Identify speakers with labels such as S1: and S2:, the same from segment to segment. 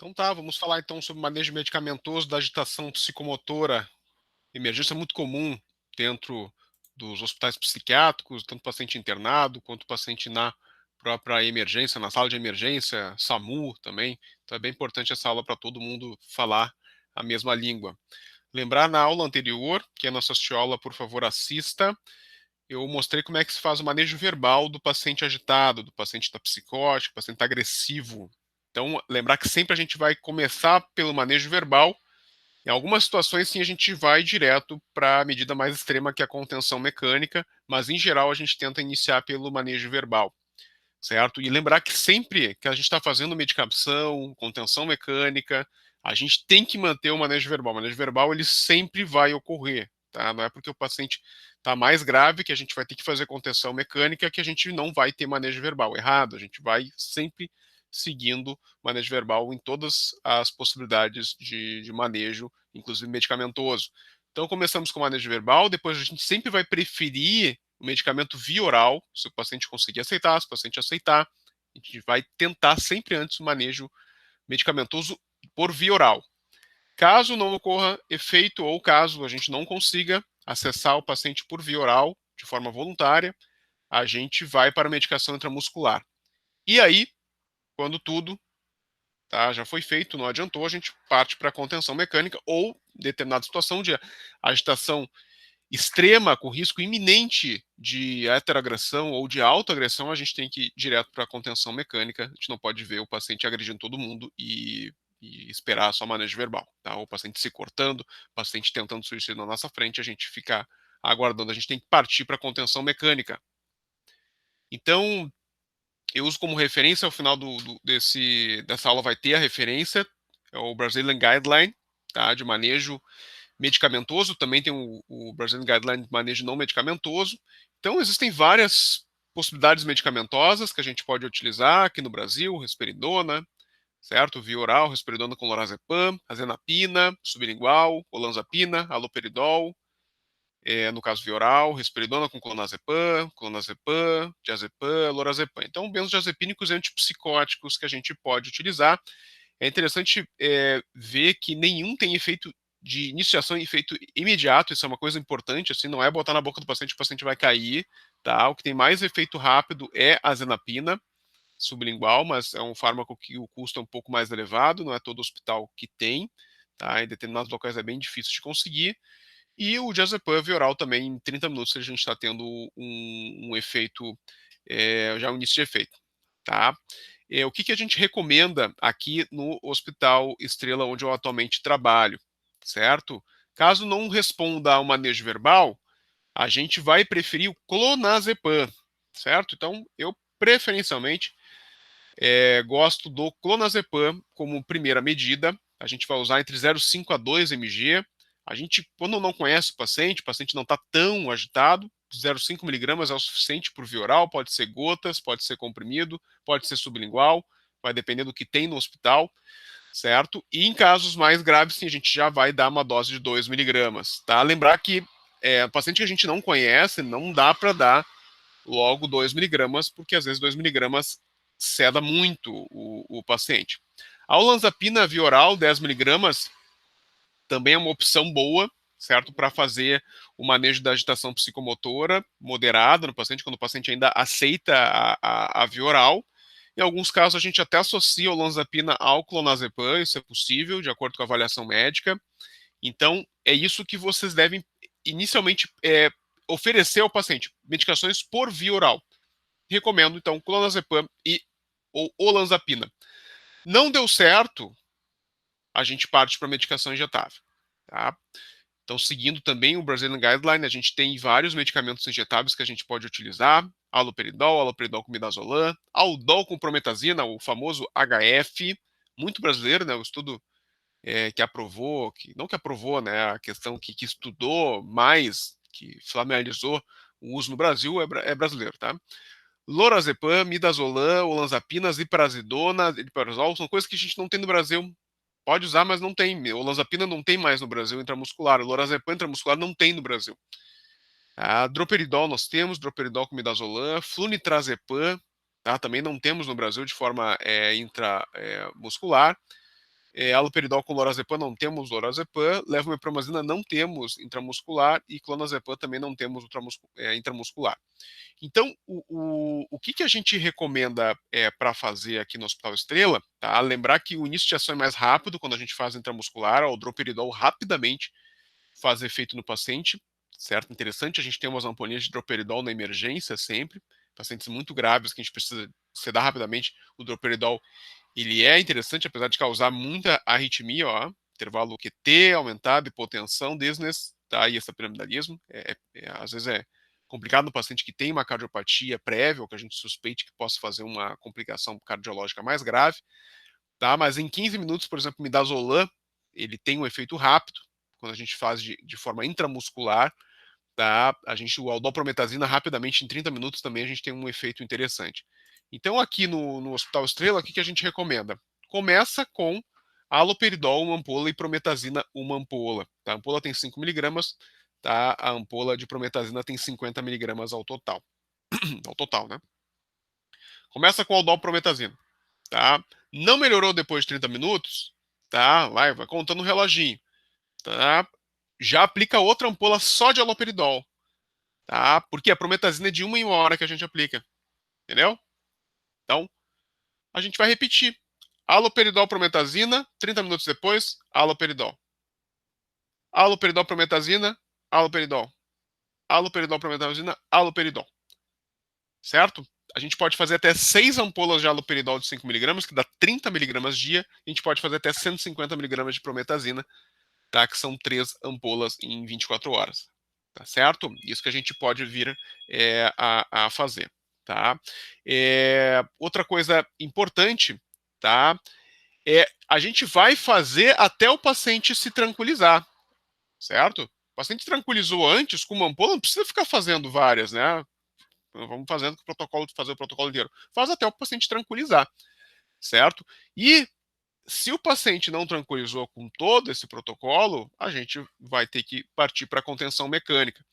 S1: Então tá, vamos falar então sobre manejo medicamentoso da agitação psicomotora. Emergência muito comum dentro dos hospitais psiquiátricos, tanto paciente internado quanto paciente na própria emergência, na sala de emergência, SAMU também. Então é bem importante essa aula para todo mundo falar a mesma língua. Lembrar na aula anterior, quem não assistiu a aula, por favor, assista. Eu mostrei como é que se faz o manejo verbal do paciente agitado, do paciente tá psicótico, do paciente tá agressivo. Então, lembrar que sempre a gente vai começar pelo manejo verbal. Em algumas situações, sim, a gente vai direto para a medida mais extrema, que é a contenção mecânica, mas em geral a gente tenta iniciar pelo manejo verbal, certo? E lembrar que sempre que a gente está fazendo medicação, contenção mecânica, a gente tem que manter o manejo verbal. O manejo verbal ele sempre vai ocorrer, tá? Não é porque o paciente está mais grave que a gente vai ter que fazer contenção mecânica que a gente não vai ter manejo verbal. Errado, a gente vai sempre seguindo manejo verbal em todas as possibilidades de manejo, inclusive medicamentoso. Então começamos com manejo verbal, depois a gente sempre vai preferir o medicamento via oral, se o paciente conseguir aceitar, se o paciente aceitar, a gente vai tentar sempre antes o manejo medicamentoso por via oral. Caso não ocorra efeito ou caso a gente não consiga acessar o paciente por via oral de forma voluntária, a gente vai para a medicação intramuscular. E aí, quando tudo já foi feito, não adiantou, a gente parte para a contenção mecânica ou determinada situação de agitação extrema, com risco iminente de heteroagressão ou de autoagressão, a gente tem que ir direto para a contenção mecânica. A gente não pode ver o paciente agredindo todo mundo e esperar só manejo verbal. Tá? O paciente se cortando, o paciente tentando suicídio na nossa frente, a gente fica aguardando. A gente tem que partir para a contenção mecânica. Então, eu uso como referência, ao final dessa aula vai ter a referência, é o Brazilian Guideline, tá, de manejo medicamentoso, também tem o Brazilian Guideline de manejo não medicamentoso. Então, existem várias possibilidades medicamentosas que a gente pode utilizar aqui no Brasil, risperidona, certo? Via oral, risperidona com lorazepam, azenapina, sublingual, olanzapina, haloperidol, no caso via oral, risperidona com clonazepam, diazepam, lorazepam. Então, benzodiazepínicos e antipsicóticos que a gente pode utilizar. É interessante ver que nenhum tem efeito de iniciação e efeito imediato, isso é uma coisa importante, assim, não é botar na boca do paciente, o paciente vai cair, tá? O que tem mais efeito rápido é a azenapina sublingual, mas é um fármaco que o custo é um pouco mais elevado, não é todo hospital que tem, tá? Em determinados locais é bem difícil de conseguir. E o diazepam via oral também, em 30 minutos a gente está tendo um efeito, já um início de efeito, tá? O que, que a gente recomenda aqui no Hospital Estrela, onde eu atualmente trabalho, certo? Caso não responda ao manejo verbal, a gente vai preferir o clonazepam, certo? Então, eu preferencialmente gosto do clonazepam como primeira medida. A gente vai usar entre 0,5 a 2 mg. A gente, quando não conhece o paciente não está tão agitado, 0,5 miligramas é o suficiente por via oral, pode ser gotas, pode ser comprimido, pode ser sublingual, vai depender do que tem no hospital, certo? E em casos mais graves, sim, a gente já vai dar uma dose de 2 miligramas, tá? Lembrar que paciente que a gente não conhece, não dá para dar logo 2 miligramas, porque às vezes 2 miligramas ceda muito o paciente. A olanzapina via oral, 10 miligramas, também é uma opção boa, certo? Para fazer o manejo da agitação psicomotora moderada no paciente, quando o paciente ainda aceita a via oral. Em alguns casos, a gente até associa a olanzapina ao clonazepam, isso é possível, de acordo com a avaliação médica. Então, é isso que vocês devem inicialmente oferecer ao paciente, medicações por via oral. Recomendo, então, clonazepam e ou olanzapina. Não deu certo, a gente parte para medicação injetável. Tá? Então, seguindo também o Brazilian Guideline, a gente tem vários medicamentos injetáveis que a gente pode utilizar. Haloperidol com midazolam, aldol com prometazina, o famoso HF, muito brasileiro, né? O estudo que aprovou, não que aprovou, né? A questão que estudou mais, que familiarizou o uso no Brasil é brasileiro, tá? Lorazepam, midazolam, olanzapina, ziprasidona, iperazol, são coisas que a gente não tem no Brasil. Pode usar, mas não tem. Olanzapina não tem mais no Brasil intramuscular. O lorazepam intramuscular não tem no Brasil. Droperidol nós temos, droperidol com midazolam, flunitrazepam, tá? Também não temos no Brasil de forma intramuscular. haloperidol com lorazepam não temos lorazepam, levomepromazina não temos intramuscular e clonazepam também não temos intramuscular. Então, o que a gente recomenda para fazer aqui no Hospital Estrela, tá? Lembrar que o início de ação é mais rápido quando a gente faz intramuscular, o droperidol rapidamente faz efeito no paciente, certo? Interessante, a gente tem umas ampolinhas de droperidol na emergência sempre, pacientes muito graves que a gente precisa sedar rapidamente, o droperidol, ele é interessante, apesar de causar muita arritmia, ó, intervalo QT aumentado, hipotensão, dizziness, tá? E esse piramidalismo, às vezes é complicado no paciente que tem uma cardiopatia prévia, ou que a gente suspeite que possa fazer uma complicação cardiológica mais grave, tá? Mas em 15 minutos, por exemplo, midazolam, ele tem um efeito rápido, quando a gente faz de forma intramuscular, tá? O aldoprometazina, rapidamente, em 30 minutos também, a gente tem um efeito interessante. Então, aqui no Hospital Estrela, o que a gente recomenda? Começa com haloperidol, uma ampola, e prometazina, uma ampola. Tá? A ampola tem 5 miligramas, tá? A ampola de prometazina tem 50 miligramas ao total. Ao total, né? Começa com aldoprometazina, tá? Não melhorou depois de 30 minutos, tá? Vai contando o reloginho, tá? Já aplica outra ampola só de haloperidol, tá? Porque a prometazina é de 1 em 1 hora que a gente aplica, entendeu? Então, a gente vai repetir. Haloperidol, prometazina, 30 minutos depois, haloperidol. Haloperidol, prometazina, haloperidol. Haloperidol, prometazina, haloperidol. Certo? A gente pode fazer até 6 ampolas de haloperidol de 5 miligramas, que dá 30 miligramas dia. A gente pode fazer até 150 miligramas de prometazina, tá? Que são 3 ampolas em 24 horas. Tá certo? Isso que a gente pode vir a fazer. Tá? Outra coisa importante, tá? A gente vai fazer até o paciente se tranquilizar, certo? O paciente tranquilizou antes com uma ampola, não precisa ficar fazendo várias, né? Vamos fazendo o protocolo, fazer o protocolo inteiro. Faz até o paciente tranquilizar, certo? E se o paciente não tranquilizou com todo esse protocolo, a gente vai ter que partir para a contenção mecânica,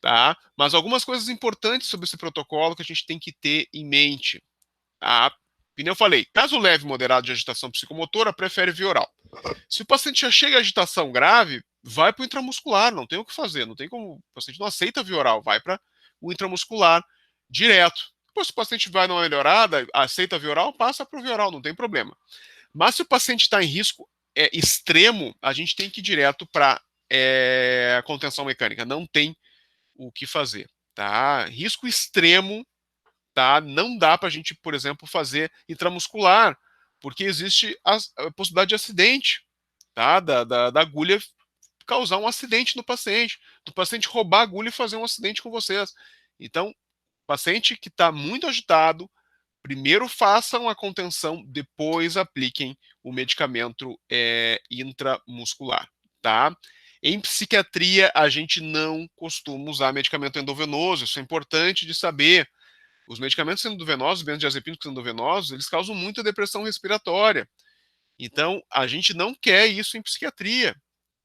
S1: tá? Mas algumas coisas importantes sobre esse protocolo que a gente tem que ter em mente, tá? Como eu falei, caso leve moderado de agitação psicomotora, prefere via oral. Se o paciente já chega a agitação grave, vai para o intramuscular, não tem o que fazer, não tem como, o paciente não aceita via oral, vai para o intramuscular direto. Depois, se o paciente vai numa melhorada, aceita via oral, passa para o via oral, não tem problema. Mas se o paciente está em risco extremo, a gente tem que ir direto para contenção mecânica, não tem o que fazer, tá? Risco extremo, tá? Não dá para a gente, por exemplo, fazer intramuscular, porque existe a possibilidade de acidente, tá? Da agulha causar um acidente no paciente, do paciente roubar a agulha e fazer um acidente com vocês. Então, paciente que está muito agitado, primeiro façam a contenção, depois apliquem o medicamento intramuscular, tá? Em psiquiatria, a gente não costuma usar medicamento endovenoso, isso é importante de saber. Os medicamentos endovenosos, benzodiazepínicos endovenosos, eles causam muita depressão respiratória. Então, a gente não quer isso em psiquiatria,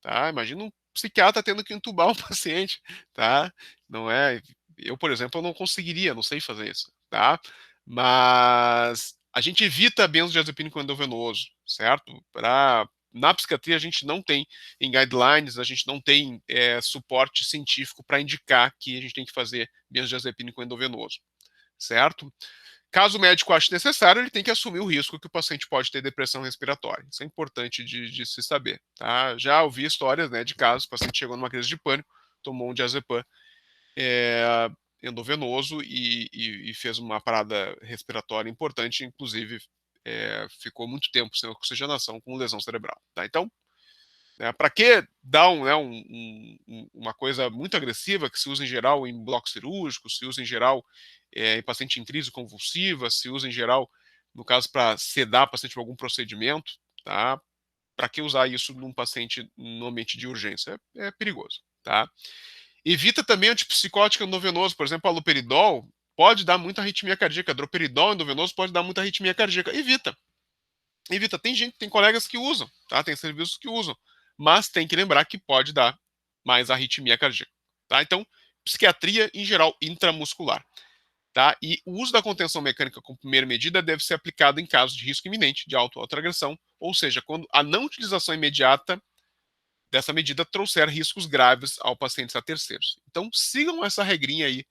S1: tá? Imagina um psiquiatra tendo que entubar um paciente, tá? Não é... Eu, por exemplo, eu não conseguiria, não sei fazer isso, tá? Mas a gente evita benzodiazepínico endovenoso, certo? Na psiquiatria, a gente não tem, em guidelines, a gente não tem suporte científico para indicar que a gente tem que fazer benzodiazepínico endovenoso, certo? Caso o médico ache necessário, ele tem que assumir o risco que o paciente pode ter depressão respiratória. Isso é importante de se saber. Tá? Já ouvi histórias, né, de casos, o paciente chegou numa crise de pânico, tomou um diazepam endovenoso e fez uma parada respiratória importante, inclusive ficou muito tempo sem oxigenação com lesão cerebral. Tá? Então, para que dar uma coisa muito agressiva, que se usa em geral em bloco cirúrgico, se usa em geral em paciente em crise convulsiva, se usa em geral, no caso, para sedar paciente por algum procedimento, tá? Para que usar isso num paciente no ambiente de urgência? É perigoso, tá? Evita também antipsicótico endovenoso, por exemplo, haloperidol pode dar muita arritmia cardíaca, droperidol endovenoso pode dar muita arritmia cardíaca. Evita. Evita. Tem colegas que usam, tá? Tem serviços que usam, mas tem que lembrar que pode dar mais arritmia cardíaca, tá? Então, psiquiatria em geral intramuscular, Tá? E o uso da contenção mecânica como primeira medida deve ser aplicado em caso de risco iminente de autoagressão, ou seja, quando a não utilização imediata dessa medida trouxer riscos graves ao paciente a terceiros. Então, sigam essa regrinha aí,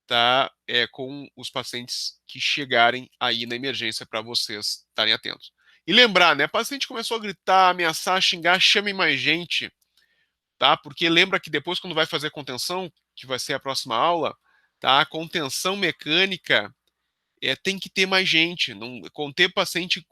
S1: tá? Com os pacientes que chegarem aí na emergência para vocês estarem atentos. E lembrar, né? Paciente começou a gritar, ameaçar, xingar, chame mais gente, tá? Porque lembra que depois, quando vai fazer a contenção, que vai ser a próxima aula, tá? A contenção mecânica tem que ter mais gente. Não, conter paciente,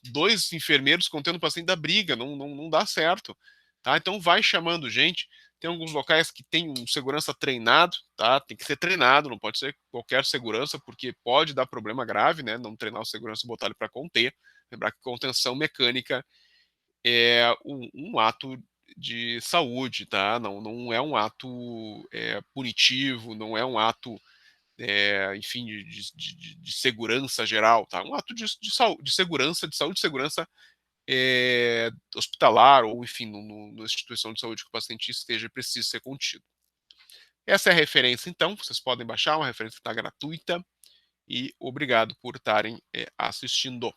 S1: dois enfermeiros contendo o paciente da briga, não dá certo. Tá? Então vai chamando gente. Tem alguns locais que tem um segurança treinado, tá? Tem que ser treinado, não pode ser qualquer segurança, porque pode dar problema grave, né? Não treinar o segurança e botar ele para conter. Lembrar que contenção mecânica é um ato de saúde, tá? Não é um ato punitivo, não é um ato enfim, de segurança geral, tá? Um ato de segurança, de saúde e segurança hospitalar, ou enfim, numa instituição de saúde que o paciente esteja e precise ser contido. Essa é a referência, então, vocês podem baixar, uma referência que está gratuita, e obrigado por estarem assistindo.